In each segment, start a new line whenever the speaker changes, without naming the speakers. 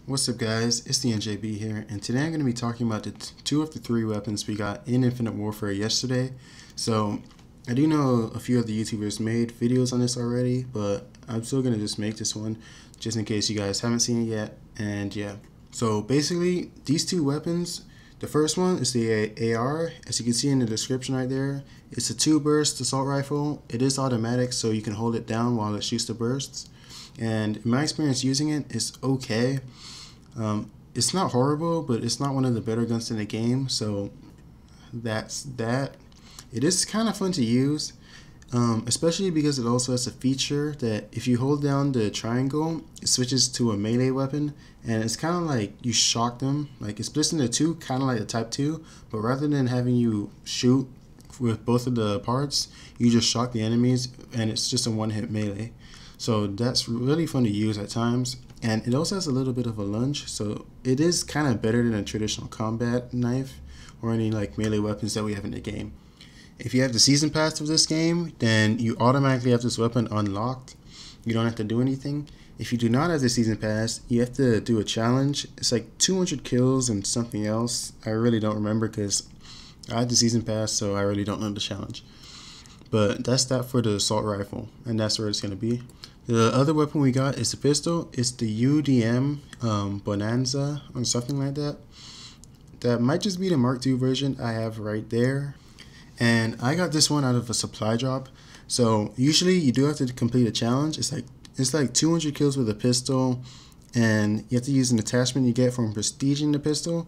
What's up guys, it's the NJB here, and today I'm going to be talking about the two of the three weapons we got in Infinite Warfare yesterday. So, I do know a few of the YouTubers made videos on this already, but I'm still going to just make this one, just in case you guys haven't seen it yet, and yeah. So basically, these two weapons, the first one is the AR, as you can see in the description right there. It's a 2-burst assault rifle. It is automatic, so you can hold it down while it shoots the bursts. And in my experience using it, it's okay. It's not horrible, but it's not one of the better guns in the game, so that's that. It is kind of fun to use, especially because it also has a feature that if you hold down the triangle, it switches to a melee weapon, and it's kind of like you shock them. Like, it splits into two, kind of like the Type 2, but rather than having you shoot with both of the parts, you just shock the enemies, and it's just a one-hit melee. So that's really fun to use at times. And it also has a little bit of a lunge, so it is kind of better than a traditional combat knife or any like melee weapons that we have in the game. If you have the season pass of this game, then you automatically have this weapon unlocked. You don't have to do anything. If you do not have the season pass, you have to do a challenge. It's like 200 kills and something else. I really don't remember because I had the season pass, so I really don't know the challenge. But that's that for the assault rifle, and that's where it's going to be. The other weapon we got is the pistol. It's the UDM Bonanza or something like that. That might just be the Mark II version I have right there. And I got this one out of a supply drop. So usually you do have to complete a challenge. It's like 200 kills with a pistol, and you have to use an attachment you get from prestiging the pistol.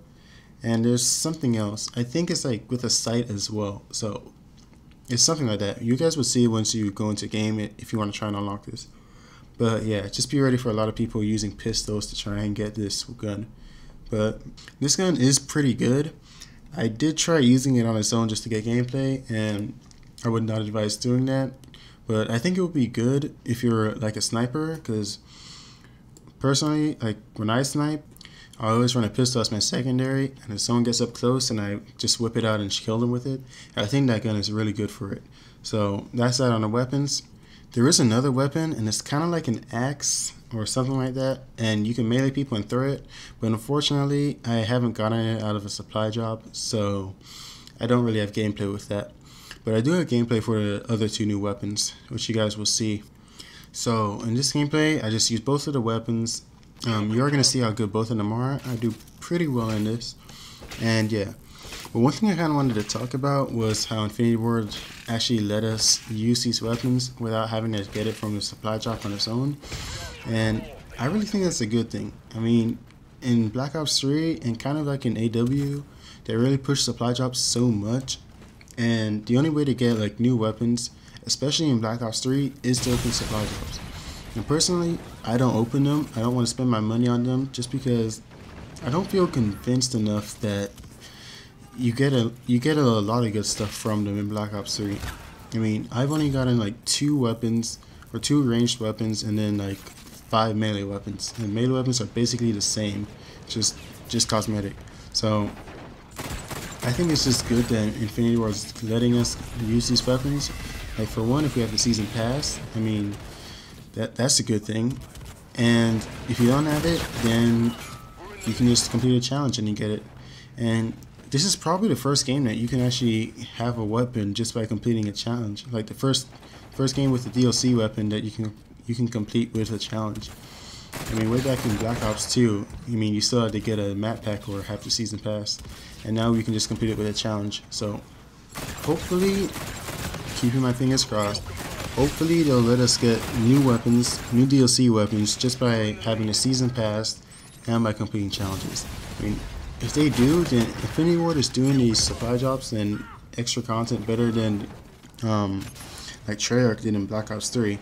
And there's something else. I think it's like with a sight as well. So it's something like that. You guys will see once you go into game if you want to try and unlock this. But yeah, just be ready for a lot of people using pistols to try and get this gun. But this gun is pretty good. I did try using it on its own just to get gameplay, and I would not advise doing that. But I think it would be good if you're like a sniper, because personally, like when I snipe, I always run a pistol as my secondary, and if someone gets up close and I just whip it out and kill them with it, I think that gun is really good for it. So that's that on the weapons. There is another weapon, and it's kind of like an axe or something like that, and you can melee people and throw it, but unfortunately I haven't gotten it out of a supply drop, so I don't really have gameplay with that. But I do have gameplay for the other two new weapons, which you guys will see. So in this gameplay, I just use both of the weapons. You're going to see how good both of them are. I do pretty well in this, and yeah. But one thing I kind of wanted to talk about was how Infinity Ward actually let us use these weapons without having to get it from the supply drop on its own. And I really think that's a good thing. I mean, in Black Ops 3 and kind of like in AW, they really push supply drops so much. And the only way to get like new weapons, especially in Black Ops 3, is to open supply drops. And personally, I don't open them. I don't want to spend my money on them just because I don't feel convinced enough that you get a lot of good stuff from them in Black Ops 3. I mean, I've only gotten like 2 weapons or 2 ranged weapons and then like 5 melee weapons. And melee weapons are basically the same, just cosmetic. So I think it's just good that Infinity Ward is letting us use these weapons. Like, for one, if we have the season pass, I mean, that's a good thing. And if you don't have it, then you can just complete a challenge and you get it. And this is probably the first game that you can actually have a weapon just by completing a challenge. Like the first game with the DLC weapon that you can complete with a challenge. I mean, way back in Black Ops 2, I mean, you still had to get a map pack or have the season pass, and now you can just complete it with a challenge. So hopefully, keeping my fingers crossed, hopefully they'll let us get new weapons, new DLC weapons, just by having a season pass and by completing challenges. I mean, if they do, then Infinity Ward is doing these supply drops and extra content better than like Treyarch did in Black Ops 3.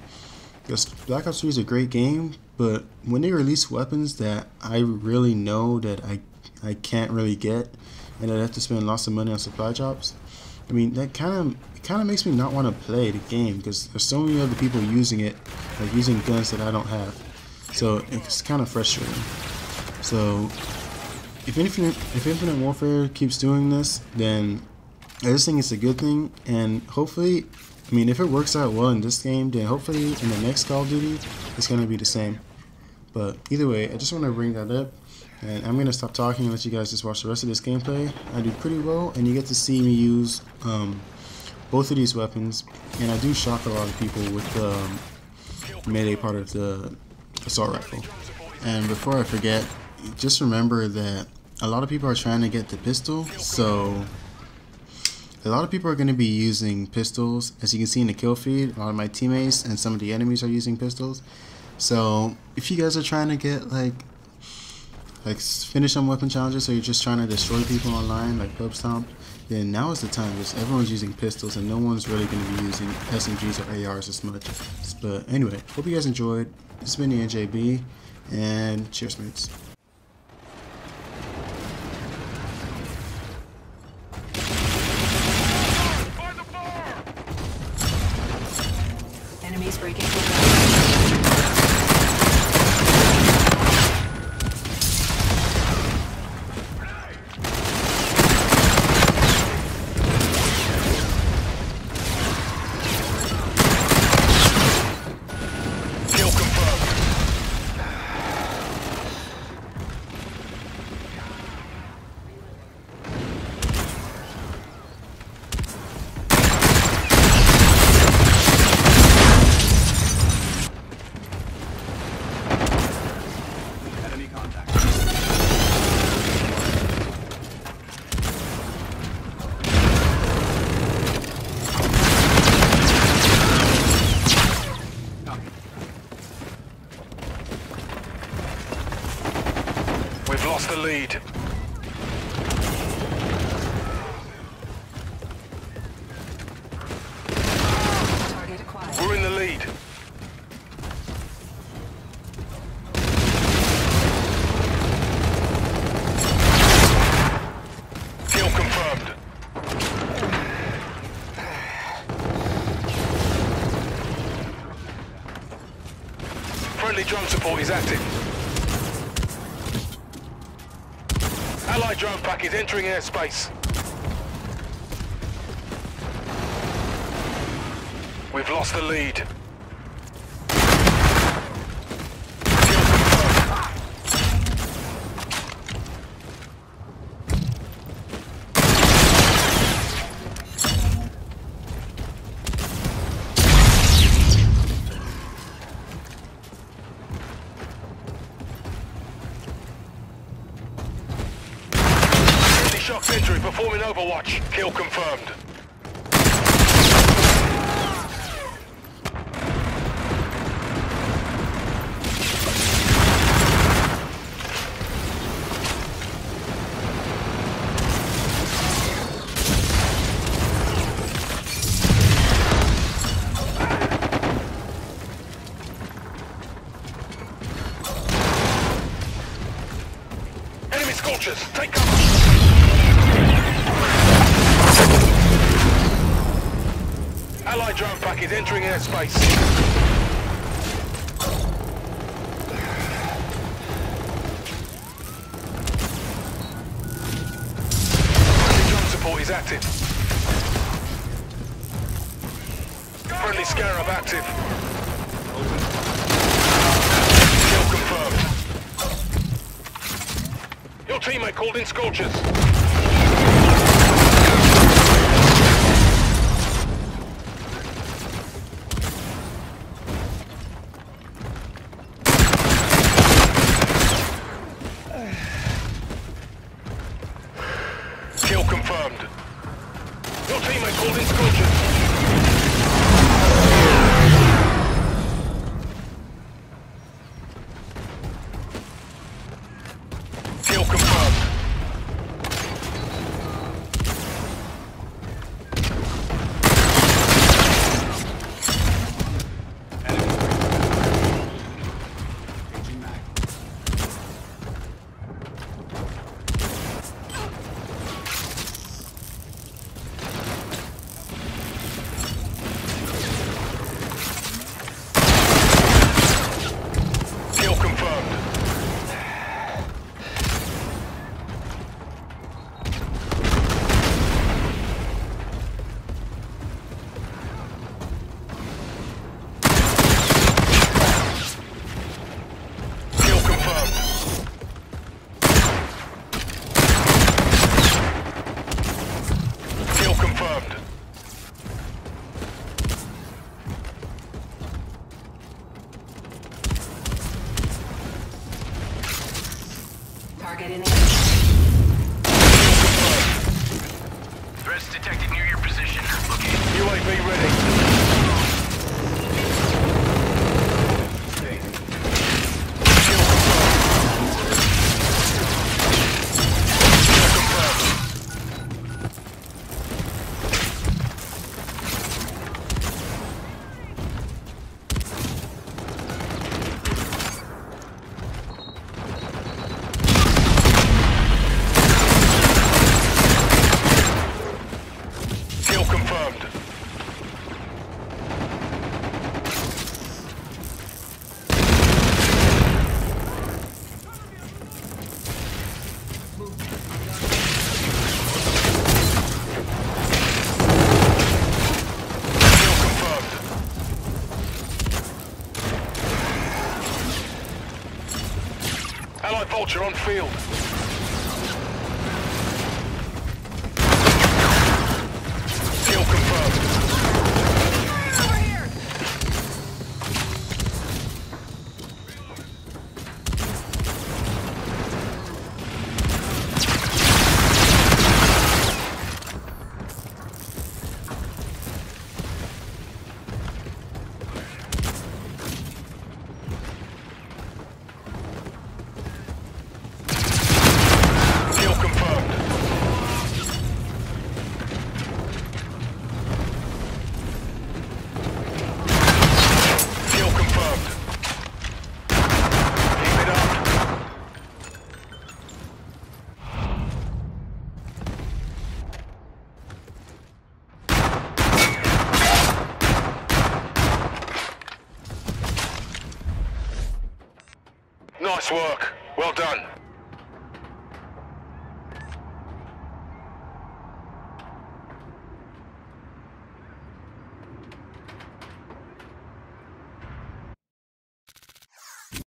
Because Black Ops 3 is a great game, but when they release weapons that I really know that I can't really get, and I have to spend lots of money on supply drops, I mean, that kind of makes me not want to play the game, because there's so many other people using it, like using guns that I don't have. So it's kind of frustrating. So if Infinite Warfare keeps doing this, then I just think it's a good thing, and hopefully, I mean, if it works out well in this game, then hopefully in the next Call of Duty, it's going to be the same. But either way, I just want to bring that up, and I'm gonna stop talking and let you guys just watch the rest of this gameplay. I do pretty well, and you get to see me use both of these weapons, and I do shock a lot of people with the melee part of the assault rifle. And before I forget, just remember that a lot of people are trying to get the pistol, so a lot of people are going to be using pistols. As you can see in the kill feed, a lot of my teammates and some of the enemies are using pistols. So if you guys are trying to get like finish some weapon challenges, or you're just trying to destroy people online like Pub Stomp, then now is the time, because everyone's using pistols and no one's really going to be using SMGs or ARs as much. But anyway, hope you guys enjoyed. This has been the NJB, and cheers, mates.
Enemies breaking.
We've lost the lead.
Target acquired.
We're in the lead. Kill confirmed. Friendly drone support is active. Allied drone pack is entering airspace. We've lost the lead. Shock sentry performing overwatch. Kill confirmed. Enemy scorchers, take cover. Allied drone pack is entering airspace. Drone support is active. Friendly Scarab active. Kill confirmed. Your teammate called in scorchers. Kill confirmed. Your teammate called in scorchers. Kill confirmed.
Target in
Threats detected near your position. Looking. UAV ready. Kill confirmed. Kill confirmed. Allied Vulture on field. Kill confirmed. Kill confirmed. Kill confirmed. Keep it up. Nice work. Well done.